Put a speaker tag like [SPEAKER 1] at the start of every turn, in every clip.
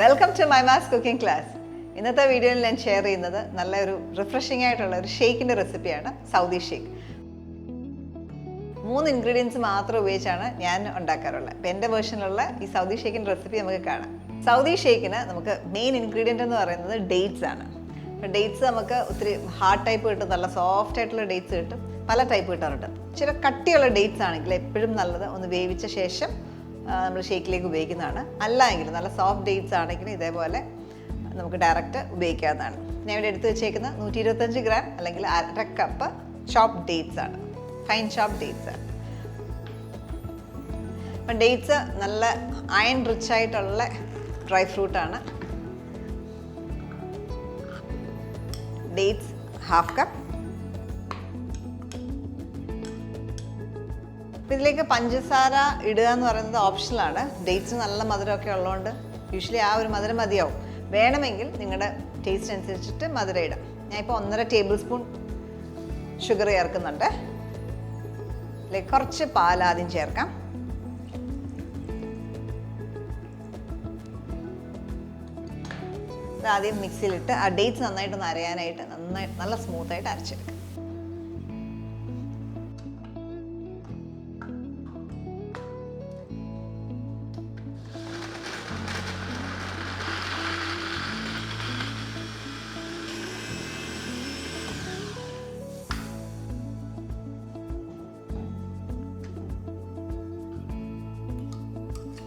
[SPEAKER 1] Welcome to Mahimas cooking class. ഇന്നത്തെ വീഡിയോയിൽ ഞാൻ ഷെയർ ചെയ്യുന്നത് നല്ലൊരു റിഫ്രഷിംഗ് ആയിട്ടുള്ള ഒരു ഷേക്കിന്റെ റെസിപ്പിയാണ് സൗദി ഷേക്ക്. 3 ഇൻഗ്രീഡിയൻസ് മാത്രം ഉപയോഗിച്ചാണ് ഞാൻ ഉണ്ടാക്കാറുള്ളത്. അപ്പോൾ എൻ്റെ വേർഷനിലുള്ള ഈ സൗദി ഷേക്കിന്റെ റെസിപ്പി നമുക്ക് കാണാം. സൗദി ഷേക്കിന് നമുക്ക് മെയിൻ ഇൻഗ്രീഡിയൻ്റ് എന്ന് പറയുന്നത് ഡേറ്റ്സ് ആണ്. അപ്പോൾ ഡേറ്റ്സ് നമുക്ക് ഒത്തിരി ഹാർഡ് ടൈപ്പ് കിട്ടും, നല്ല സോഫ്റ്റ് ആയിട്ടുള്ള ഡേറ്റ്സ് കിട്ടും, പല ടൈപ്പ് കിട്ടാറുണ്ട്. ചില കട്ടിയുള്ള ഡേറ്റ്സ് ആണെങ്കിൽ എപ്പോഴും നല്ലത് ഒന്ന് വേവിച്ച ശേഷം നമ്മൾ ഷേക്കിലേക്ക് ഉപയോഗിക്കുന്നതാണ്. അല്ലെങ്കിൽ നല്ല സോഫ്റ്റ് ഡേറ്റ്സ് ആണെങ്കിൽ ഇതേപോലെ നമുക്ക് ഡയറക്റ്റ് ഉപയോഗിക്കാവുന്നതാണ്. ഞാൻ ഇവിടെ എടുത്ത് വെച്ചേക്കുന്ന 125 ഗ്രാം അല്ലെങ്കിൽ 1/2 കപ്പ് ചോപ്പ് ഡേറ്റ്സ് ആണ്, ഫൈൻ ചോപ്പ് ഡേറ്റ്സ് ആണ്. അപ്പം ഡേറ്റ്സ് നല്ല അയൺ റിച്ച് ആയിട്ടുള്ള ഡ്രൈ ഫ്രൂട്ടാണ്. Dates 1/2 cup. ഇതിലേക്ക് പഞ്ചസാര ഇടുക എന്ന് പറയുന്നത് ഓപ്ഷണലാണ്. ഡേറ്റ്സ് നല്ല മധുരമൊക്കെ ഉള്ളതുകൊണ്ട് യൂഷ്വലി ആ ഒരു മധുരം മതിയാവും. വേണമെങ്കിൽ നിങ്ങളുടെ ടേസ്റ്റ് അനുസരിച്ചിട്ട് മധുരം ഇടാം. ഞാനിപ്പോൾ 1.5 ടേബിൾ സ്പൂൺ ഷുഗർ ചേർക്കുന്നുണ്ട്. ഇതിലേക്ക് കുറച്ച് പാൽ ആദ്യം ചേർക്കാം. ആദ്യം മിക്സിയിലിട്ട് ആ ഡേറ്റ്സ് നന്നായിട്ടൊന്ന് അരയാനായിട്ട് നല്ല സ്മൂത്തായിട്ട് അരച്ചെടുക്കാം.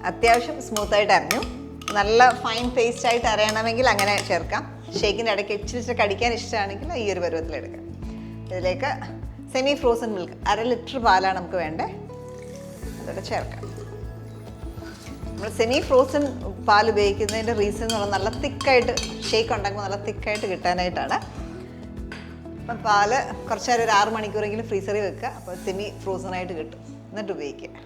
[SPEAKER 1] അത്യാവശ്യം സ്മൂത്തായിട്ട് അരഞ്ഞു. നല്ല ഫൈൻ പേസ്റ്റ് ആയിട്ട് അരയണമെങ്കിൽ അങ്ങനെ ചേർക്കാം. ഷേക്കിൻ്റെ ഇടയ്ക്ക് ഇച്ചിരി കടിക്കാൻ ഇഷ്ടമാണെങ്കിൽ ഈ ഒരു പരുവത്തിലെടുക്കാം. ഇതിലേക്ക് സെമി ഫ്രോസൺ മിൽക്ക് 1/2 ലിറ്റർ പാലാണ് നമുക്ക് വേണ്ടത്, അതോടെ ചേർക്കാം. നമ്മൾ സെമി ഫ്രോസൺ പാൽ ഉപയോഗിക്കുന്നതിൻ്റെ റീസൺ എന്ന് പറഞ്ഞാൽ നല്ല തിക്കായിട്ട് ഷേക്ക് ഉണ്ടാക്കുമ്പോൾ നല്ല തിക്കായിട്ട് കിട്ടാനായിട്ടാണ്. അപ്പം പാല് കുറച്ച് നേരം ഒരു 6 മണിക്കൂറെങ്കിലും ഫ്രീസറിൽ വെക്കുക. അപ്പോൾ സെമി ഫ്രോസണായിട്ട് കിട്ടും, എന്നിട്ട് ഉപയോഗിക്കുക.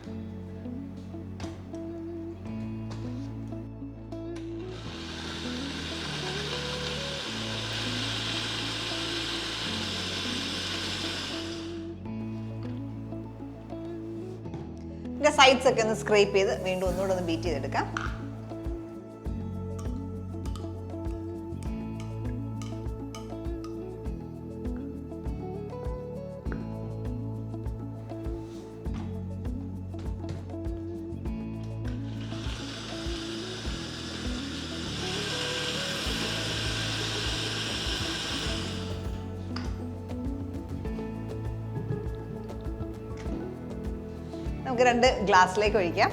[SPEAKER 1] ഇതിൻ്റെ സൈഡ്സ് ഒക്കെ ഒന്ന് സ്ക്രേപ്പ് ചെയ്ത് വീണ്ടും ഒന്നുകൂടെ ഒന്ന് ബീറ്റ് ചെയ്തെടുക്കാം. നമുക്ക് 2 ഗ്ലാസ്സിലേക്ക് ഒഴിക്കാം.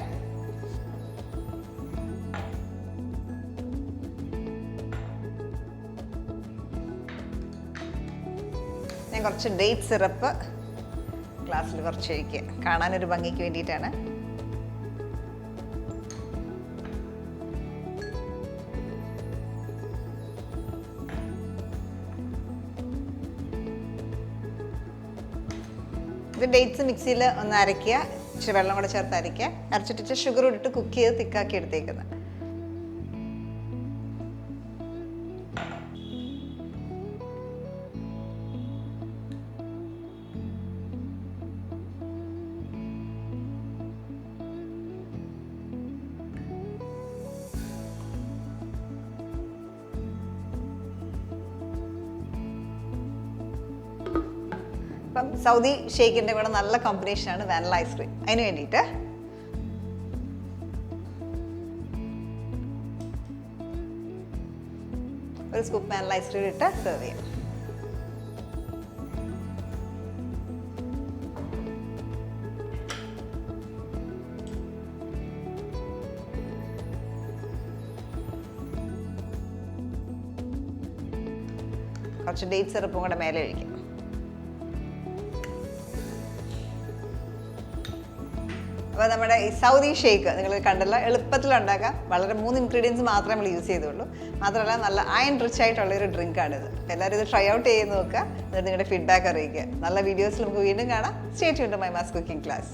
[SPEAKER 1] ഞാൻ കുറച്ച് ഡേറ്റ് സിറപ്പ് ഗ്ലാസ്സിൽ കുറച്ച് ഒഴിക്കുക, കാണാനൊരു ഭംഗിക്ക് വേണ്ടിയിട്ടാണ്. ഇത് ഡേറ്റ്സ് മിക്സിയിൽ ഒന്ന് അരയ്ക്കുക, ഇച്ചിരി വെള്ളം കൂടെ ചേർത്ത് അരയ്ക്കുക. അരച്ചിട്ട് ഷുഗർ ഇട്ടിട്ട് കുക്ക് ചെയ്ത് തിക്കാക്കി എടുത്തേക്കുന്നത്. അപ്പം സൗദി ഷേക്കിൻ്റെ കൂടെ നല്ല കോമ്പിനേഷനാണ് വാനില ഐസ്ക്രീം. അതിന് വേണ്ടിയിട്ട് ഒരു സ്കൂപ്പ് വാനില ഐസ്ക്രീം ഇട്ട് സെർവ് ചെയ്യാം. കുറച്ച് ഡേറ്റ് സിറപ്പും കൂടെ മേലെ ഒഴിക്കും. അപ്പോൾ നമ്മുടെ ഈ സൗദി ഷേക്ക് നിങ്ങൾ കണ്ടല്ലോ, എളുപ്പത്തിൽ ഉണ്ടാക്കാം. വളരെ 3 ഇൻഗ്രീഡിയൻസ് മാത്രമേ നമ്മൾ യൂസ് ചെയ്തുള്ളൂ. മാത്രമല്ല നല്ല അയൺ റിച്ച് ആയിട്ടുള്ളൊരു ഡ്രിങ്കാണിത്. എല്ലാവരും ഇത് ട്രൈ ഔട്ട് ചെയ്ത് നോക്കുക, എന്നിട്ട് നിങ്ങളുടെ ഫീഡ്ബാക്ക് അറിയിക്കുക. നല്ല വീഡിയോസിൽ നമുക്ക് വീണ്ടും കാണാം. Stay tuned to Mymas cooking class.